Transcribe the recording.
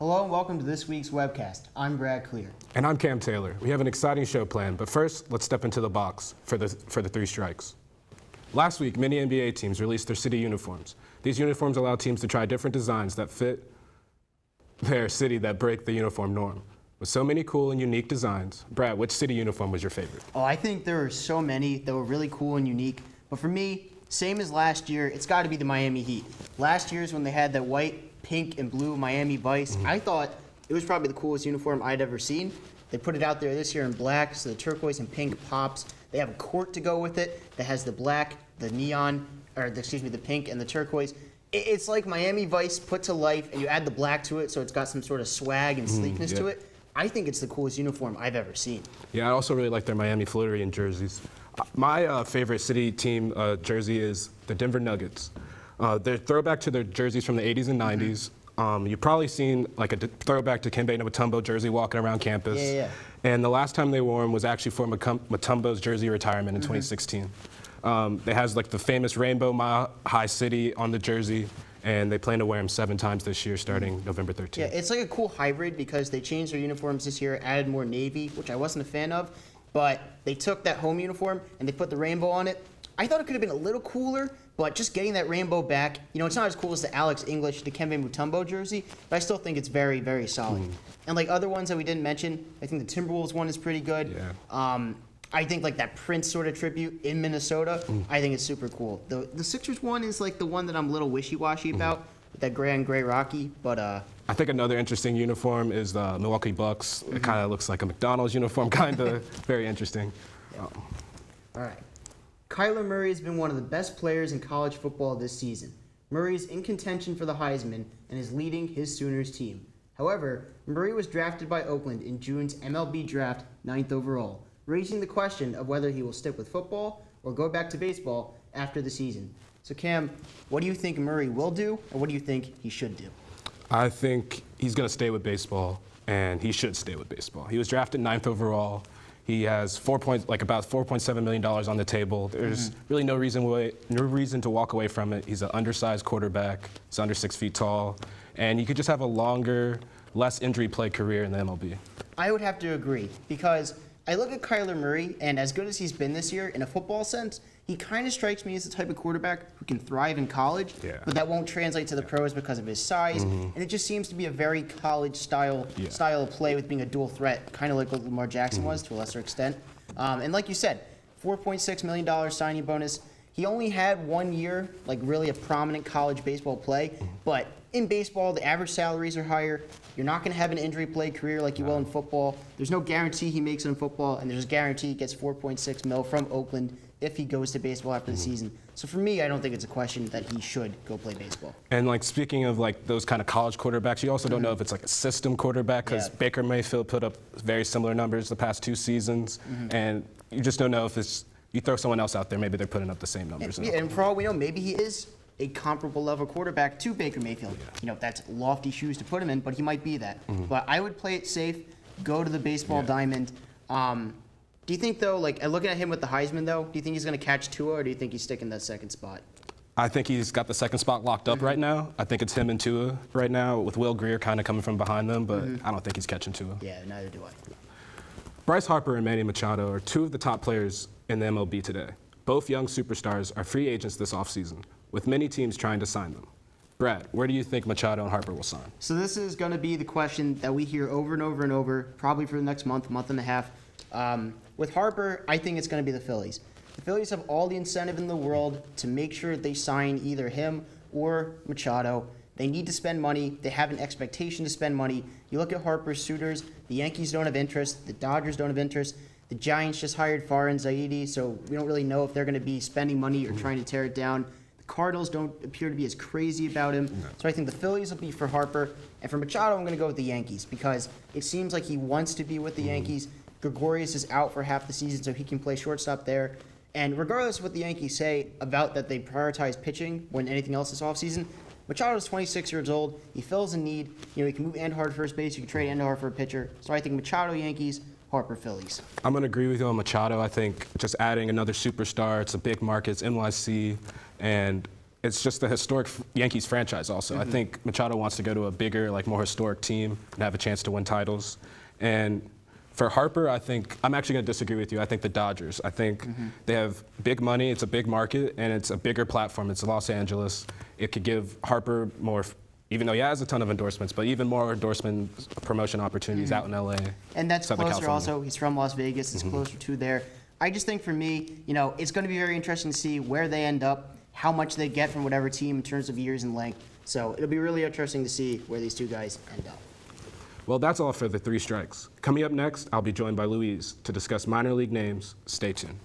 Hello and welcome to this week's Webcast. I'm Brad Klier. And I'm Cam Taylor. We have an exciting show planned, but first, let's step into the box for the three strikes. Last week, many NBA teams released their city uniforms. These uniforms allow teams to try different designs that fit their city that break the uniform norm. With so many cool and unique designs, Brad, which city uniform was your favorite? Oh, I think there are so many that were really cool and unique, but for me, same as last year, it's got to be the Miami Heat. Last year's when they had that white, pink, and blue Miami Vice, I thought it was probably the coolest uniform I'd ever seen. They put it out there this year in black, so the turquoise and pink pops. They have a court to go with it that has the black, the neon, the pink and the turquoise. It's like Miami Vice put to life, and you add the black to it, so it's got some sort of swag and sleekness to it. I think it's the coolest uniform I've ever seen. Yeah, I also really like their Miami Floridian jerseys. My favorite city team jersey is the Denver Nuggets. They're throwback to their jerseys from the 80s and 90s. You've probably seen like a throwback to Kembe Mutombo jersey walking around campus. Yeah. And the last time they wore them was actually for Mutombo's jersey retirement in 2016. It has like the famous Rainbow Mile High City on the jersey, and they plan to wear them 7 times this year starting November 13th. Yeah, it's like a cool hybrid because they changed their uniforms this year, added more navy, which I wasn't a fan of, but they took that home uniform and they put the rainbow on it. I thought it could have been a little cooler, but just getting that rainbow back, it's not as cool as the Alex English, the Kembe Mutombo jersey, but I still think it's very, very solid. And like other ones that we didn't mention, I think the Timberwolves one is pretty good. Yeah. I think like that Prince sort of tribute in Minnesota, I think it's super cool. The Sixers one is like the one that I'm a little wishy-washy about, with that gray on gray Rocky, but I think another interesting uniform is the Milwaukee Bucks. It kind of looks like a McDonald's uniform, kind of very interesting. All right. Kyler Murray has been one of the best players in college football this season. Murray is in contention for the Heisman and is leading his Sooners team. However, Murray was drafted by Oakland in June's MLB draft 9th overall, raising the question of whether he will stick with football or go back to baseball after the season. So Cam, what do you think Murray will do, and what do you think he should do? I think he's going to stay with baseball, and he should stay with baseball. He was drafted 9th overall. He has about $4.7 million on the table. There's really no reason to walk away from it. He's an undersized quarterback. He's under 6 feet tall, and he could just have a longer, less injury play career in the MLB. I would have to agree because I look at Kyler Murray, and as good as he's been this year in a football sense, he kind of strikes me as the type of quarterback who can thrive in college, but that won't translate to the pros because of his size. And it just seems to be a very college style of play with being a dual threat, kind of like what Lamar Jackson was to a lesser extent. And like you said, $4.6 million signing bonus. He only had 1 year, like really a prominent college baseball play, but in baseball, the average salaries are higher. You're not going to have an injury play career like you will in football. There's no guarantee he makes it in football, and there's a guarantee he gets $4.6 million from Oakland if he goes to baseball after the season. So for me, I don't think it's a question that he should go play baseball. And like speaking of like those kind of college quarterbacks, you also don't know if it's like a system quarterback because Baker Mayfield put up very similar numbers the past 2 seasons, and you just don't know if it's you throw someone else out there, maybe they're putting up the same numbers. And for all we know, maybe he is a comparable level quarterback to Baker Mayfield. That's lofty shoes to put him in, but he might be that. But I would play it safe, go to the baseball diamond. Do you think, though, like looking at him with the Heisman, though, do you think he's going to catch Tua, or do you think he's sticking that second spot? I think he's got the second spot locked up right now. I think it's him and Tua right now, with Will Greer kind of coming from behind them, but I don't think he's catching Tua. Yeah, neither do I. Bryce Harper and Manny Machado are 2 of the top players in the MLB today. Both young superstars are free agents this offseason, with many teams trying to sign them. Brad, where do you think Machado and Harper will sign? So this is going to be the question that we hear over and over and over, probably for the next month and a half. With Harper, I think it's going to be the Phillies. The Phillies have all the incentive in the world to make sure they sign either him or Machado. They need to spend money. They have an expectation to spend money. You look at Harper's suitors, the Yankees don't have interest, the Dodgers don't have interest, the Giants just hired Farhan Zaidi, so we don't really know if they're going to be spending money or trying to tear it down. The Cardinals don't appear to be as crazy about him. So I think the Phillies will be for Harper. And for Machado, I'm going to go with the Yankees because it seems like he wants to be with the Yankees. Gregorius is out for half the season, so he can play shortstop there. And regardless of what the Yankees say about that they prioritize pitching when anything else is offseason, Machado is 26 years old. He fills a need. He can move Andujar first base. You can trade Andujar for a pitcher. So I think Machado, Yankees, Harper, Phillies. I'm going to agree with you on Machado. I think just adding another superstar, it's a big market, it's NYC, and it's just the historic Yankees franchise also. I think Machado wants to go to a bigger, like more historic team and have a chance to win titles. And for Harper, I think, I'm actually going to disagree with you. I think the Dodgers. I think they have big money, it's a big market, and it's a bigger platform. It's Los Angeles. It could give Harper more, even though he has a ton of endorsements, but even more endorsement promotion opportunities out in LA. And that's Southern closer California. also. He's from Las Vegas. It's closer to there. I just think for me, you know, it's going to be very interesting to see where they end up, how much they get from whatever team in terms of years and length. So it'll be really interesting to see where these two guys end up. Well, that's all for the 3 strikes. Coming up next, I'll be joined by Louise to discuss minor league names. Stay tuned.